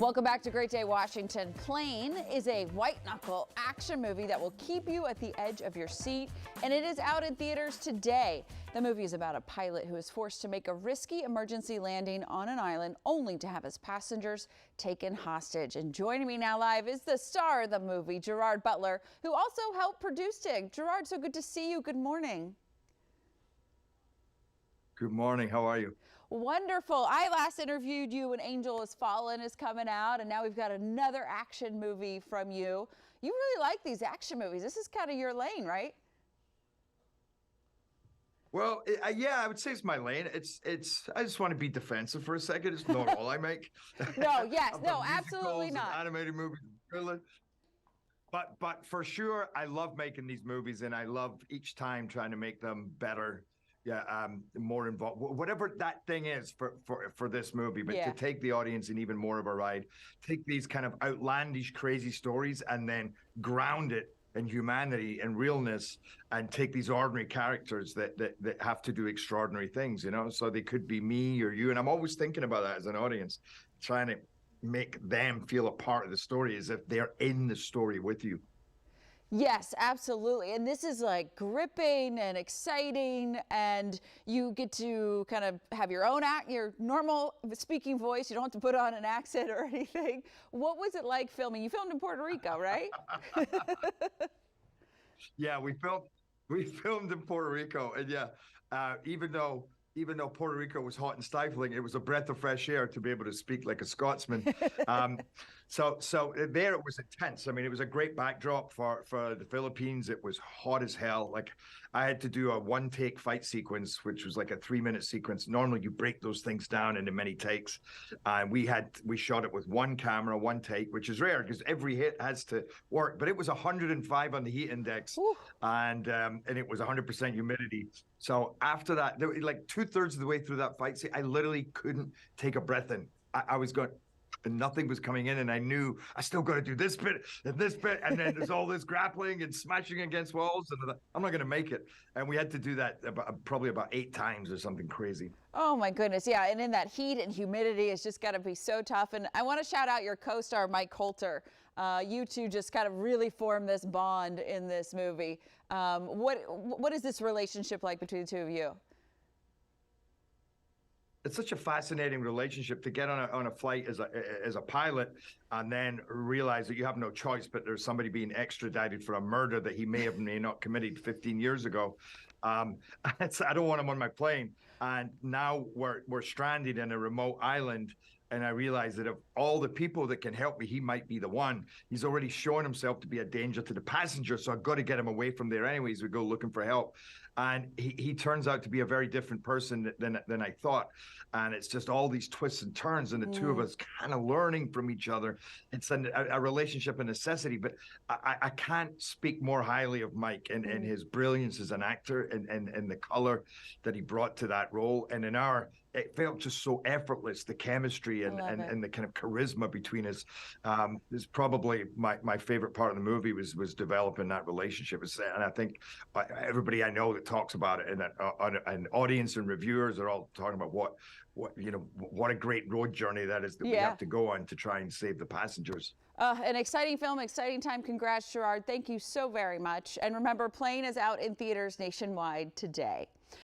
Welcome back to Great Day Washington. Plane is a white-knuckle action movie that will keep you at the edge of your seat, and it is out in theaters today. The movie is about a pilot who is forced to make a risky emergency landing on an island only to have his passengers taken hostage. And joining me now live is the star of the movie, Gerard Butler, who also helped produce it. Gerard, so good to see you. Good morning. Good morning. How are you? Wonderful. I last interviewed you when Angel Has Fallen is coming out, and now we've got another action movie from you. You really like these action movies. This is kind of your lane, right? Well, yeah, I would say it's my lane. It's. I just want to be defensive for a second. It's not all I make. No, yes, no, absolutely not. Animated movies, thriller. But for sure, I love making these movies, and I love each time trying to make them better. Yeah, more involved, whatever that thing is for this movie, but to take the audience in even more of a ride, take these kind of outlandish, crazy stories and then ground it in humanity and realness, and take these ordinary characters that have to do extraordinary things, you know, so they could be me or you. And I'm always thinking about that as an audience, trying to make them feel a part of the story as if they're in the story with you. Yes, absolutely. And this is like gripping and exciting, and you get to kind of have your own your normal speaking voice. You don't have to put on an accent or anything. What was it like filming? You filmed in Puerto Rico, right? Yeah, we filmed in Puerto Rico, and even though Puerto Rico was hot and stifling, it was a breath of fresh air to be able to speak like a Scotsman. So there it was intense. I mean, it was a great backdrop for the Philippines. It was hot as hell. Like, I had to do a one-take fight sequence, which was like a 3-minute sequence. Normally, you break those things down into many takes. We shot it with one camera, one take, which is rare because every hit has to work. But it was 105 on the heat index, and it was 100% humidity. So after that, like 2/3 of the way through that fight scene, I literally couldn't take a breath in. I was going, and nothing was coming in, and I knew I still got to do this bit, and then there's all this grappling and smashing against walls, and I'm not going to make it. And we had to do that probably about 8 times or something crazy. Oh my goodness, yeah, and in that heat and humidity, it's just got to be so tough. And I want to shout out your co-star, Mike Coulter. You two just kind of really formed this bond in this movie. What is this relationship like between the two of you? It's such a fascinating relationship to get on a flight as a pilot, and then realize that you have no choice, but there's somebody being extradited for a murder that he may not committed 15 years ago. I don't want him on my plane, and now we're stranded in a remote island. And I realized that of all the people that can help me, he might be the one. He's already shown himself to be a danger to the passengers, so I've got to get him away from there anyways. We go looking for help. And he turns out to be a very different person than I thought. And it's just all these twists and turns, and the two of us kind of learning from each other. It's a relationship, a necessity. But I can't speak more highly of Mike and his brilliance as an actor, and the color that he brought to that role. And it felt just so effortless. The chemistry and the kind of charisma between us is probably my favorite part of the movie was developing that relationship. And I think everybody I know that talks about it, and that an audience and reviewers are all talking about what a great road journey that is that we have to go on to try and save the passengers. An exciting film, exciting time. Congrats, Gerard. Thank you so very much. And remember, Plane is out in theaters nationwide today.